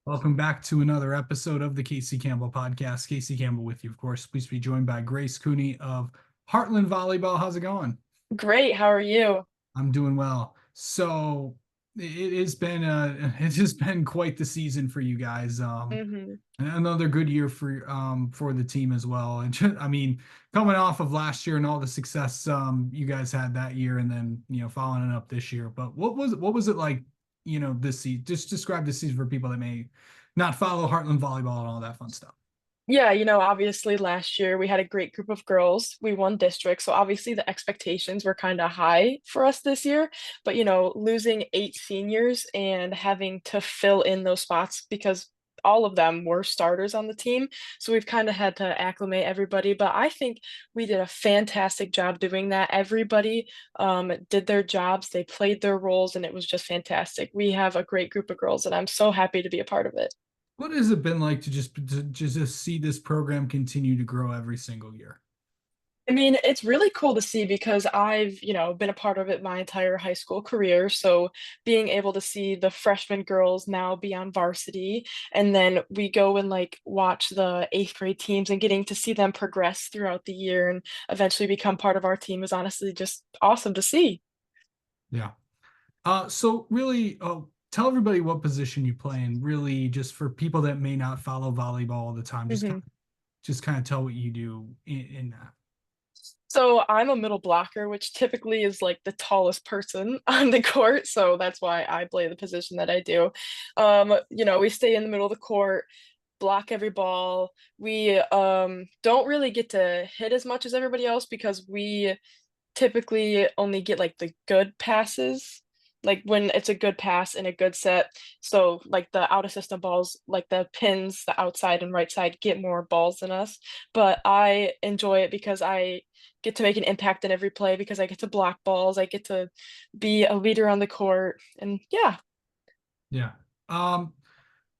Welcome back to another episode of the Casey Campbell podcast. Casey Campbell with you, of course. Please be joined by Grace Cooney of Hartland Volleyball. How's it going? Great. How are you? I'm doing well. So it has been it has been quite the season for you guys. hmm Another good year for the team as well. And just, I mean, coming off of last year and all the success you guys had that year, and then following it up this year. But what was it like? This season. Just describe this season for people that may not follow Heartland volleyball and all that fun stuff. Yeah, obviously last year we had a great group of girls. We won district, so obviously the expectations were kind of high for us this year. But, losing eight seniors and having to fill in those spots because all of them were starters on the team. So we've kind of had to acclimate everybody. But I think we did a fantastic job doing that. Everybody did their jobs, they played their roles, and it was just fantastic. We have a great group of girls, and I'm so happy to be a part of it. What has it been like to just see this program continue to grow every single year? I mean, it's really cool to see because I've, been a part of it my entire high school career. So being able to see the freshman girls now be on varsity, and then we go and like watch the eighth grade teams and getting to see them progress throughout the year and eventually become part of our team is honestly just awesome to see. Yeah. So really, tell everybody what position you play in. Really, just for people that may not follow volleyball all the time, Mhm. just kind of tell what you do in that. So I'm a middle blocker, which typically is like the tallest person on the court. So that's why I play the position that I do. We stay in the middle of the court, block every ball. We don't really get to hit as much as everybody else because we typically only get like the good passes, like when it's a good pass and a good set. So like the out of system balls, like the pins, the outside and right side get more balls than us. But I enjoy it because I get to make an impact in every play because I get to block balls, I get to be a leader on the court, and yeah. Yeah. Um,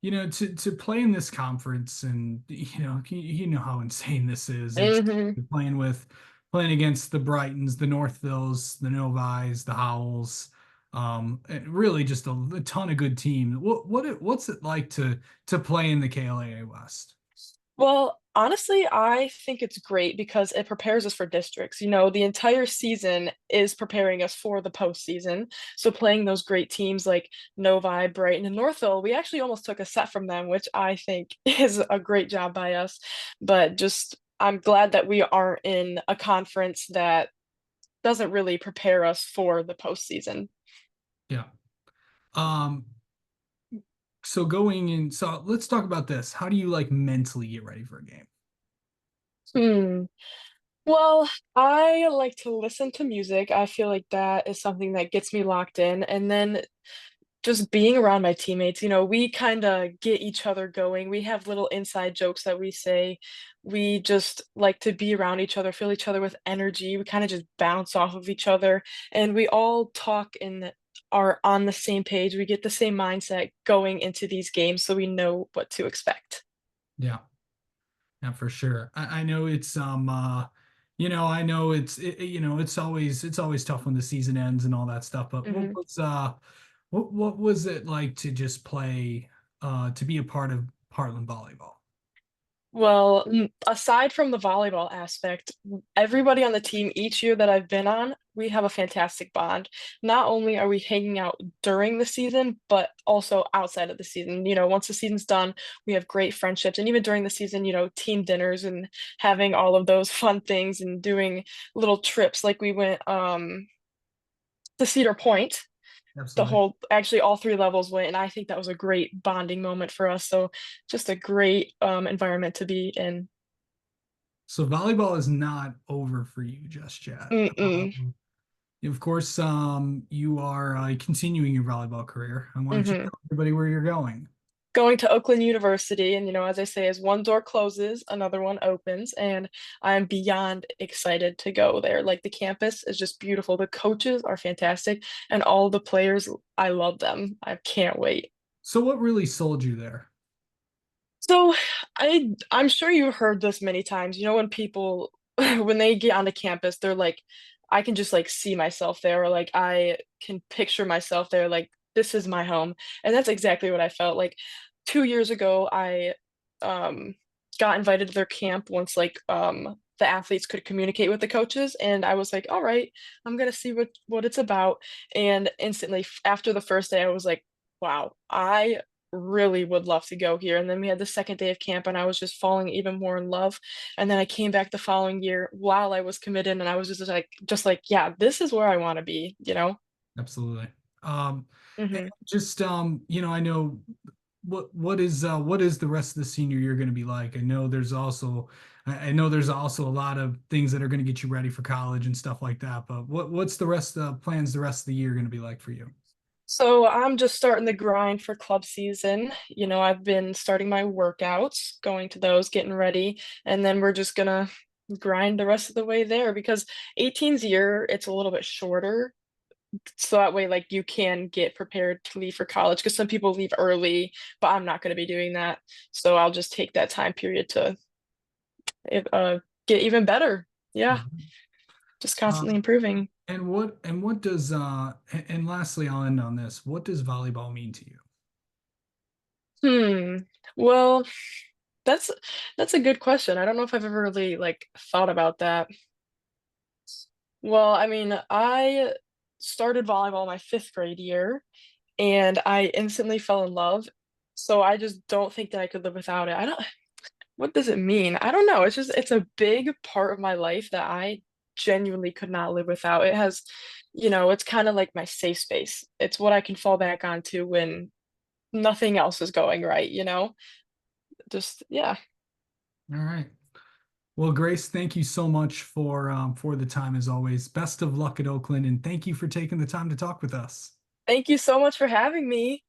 to play in this conference, and you know how insane this is. It's hmm playing against the Brightons, the Northvilles, the Novis, the Howells, and really just a ton of good teams. What's it like to play in the KLAA West? Well, honestly, I think it's great because it prepares us for districts. The entire season is preparing us for the postseason. So playing those great teams like Novi, Brighton, and Northville, we actually almost took a set from them, which I think is a great job by us. But just I'm glad that we aren't in a conference that doesn't really prepare us for the postseason. Yeah. Um, so let's talk about this. How do you like mentally get ready for a game? Hmm. Well, I like to listen to music. I feel like that is something that gets me locked in. And then just being around my teammates, we kind of get each other going. We have little inside jokes that we say. We just like to be around each other, fill each other with energy. We kind of just bounce off of each other, and we all talk and are on the same page. We get the same mindset going into these games, so we know what to expect. Yeah. Yeah, for sure. I know it's I know it's always tough when the season ends and all that stuff. But Mhm. what was it like to just play to be a part of Hartland volleyball? Well, aside from the volleyball aspect, everybody on the team each year that I've been on, we have a fantastic bond. Not only are we hanging out during the season, but also outside of the season. Once the season's done, we have great friendships. And even during the season, team dinners and having all of those fun things and doing little trips. Like we went to Cedar Point, Absolutely. actually all three levels went, and I think that was a great bonding moment for us. So just a great environment to be in. So volleyball is not over for you just yet. Mm-mm. Of course, you are continuing your volleyball career. And why don't you hmm tell everybody where you're going? Going to Oakland University, and as I say, as one door closes, another one opens, and I'm beyond excited to go there. Like the campus is just beautiful. The coaches are fantastic, and all the players, I love them. I can't wait. So what really sold you there? So I'm sure you heard this many times. When people when they get onto campus, they're like, I can just like see myself there, or like I can picture myself there, like this is my home. And that's exactly what I felt like. 2 years ago, I um got invited to their camp once like the athletes could communicate with the coaches, and I was like, all right, I'm gonna see what it's about. And instantly after the first day, I was like, wow, I really would love to go here. And then we had the second day of camp, and I was just falling even more in love. And then I came back the following year while I was committed, and I was just like, yeah, this is where I want to be, you know? Absolutely. Um, and Hmm. just I know what is the rest of the senior year going to be like? I know there's also a lot of things that are going to get you ready for college and stuff like that. But what's the rest of plans the rest of the year going to be like for you? So I'm just starting the grind for club season. I've been starting my workouts, going to those, getting ready, and then we're just gonna grind the rest of the way there because 18's year, it's a little bit shorter. So that way, like, you can get prepared to leave for college because some people leave early, but I'm not going to be doing that. So I'll just take that time period to get even better. Yeah, just constantly Um, improving. and what does and lastly, I'll end on this. What does volleyball mean to you? Hmm. Well, that's that's a good question. I don't know if I've ever really like thought about that. Well, I mean, I started volleyball my fifth grade year, and I instantly fell in love. So I just don't think that I could live without it. I don't, what does it mean? I don't know. It's a big part of my life that I genuinely could not live without. It's kind of like my safe space. It's what I can fall back onto when nothing else is going right, you know? Just, yeah. All right. Well, Grace, thank you so much for the time as always. Best of luck at Oakland, and thank you for taking the time to talk with us. Thank you so much for having me.